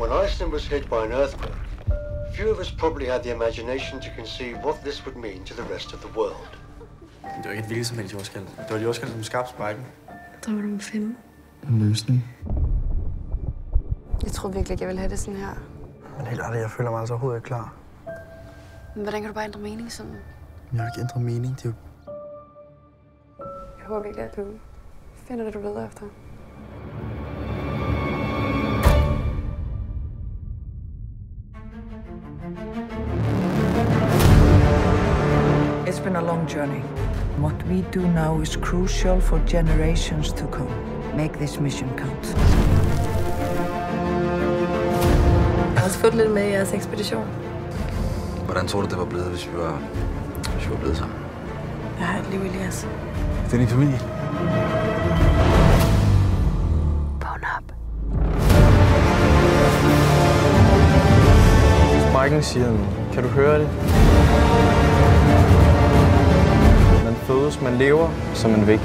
When Iceland was hit by an earthquake, few of us probably had the imagination to conceive what this would mean to the rest of the world. Det var ikke et hvilket som helst jordskælv. Det var et jordskælv, som skabte sprækken. Drømmer du om at finde en løsning? Jeg tror virkelig ikke, jeg vil have det sådan her. Men helt ærligt, jeg føler mig altså overhovedet ikke klar. Men hvordan kan du bare ændre mening sådan? Jeg har ikke ændret mening, det er jo... Jeg håber virkelig, at du finder det, du leder efter. It's been a long journey. What we do now is crucial for generations to come. Make this mission count. Jeg har også fået lidt med i jeres ekspedition. Hvordan tror du, det var blevet, hvis vi var blevet sammen? Jeg har et liv, Elias. Det er din familie. Vågn op. Sprækken siger nu. Kan du høre det? Man fødes, man lever, så man væk.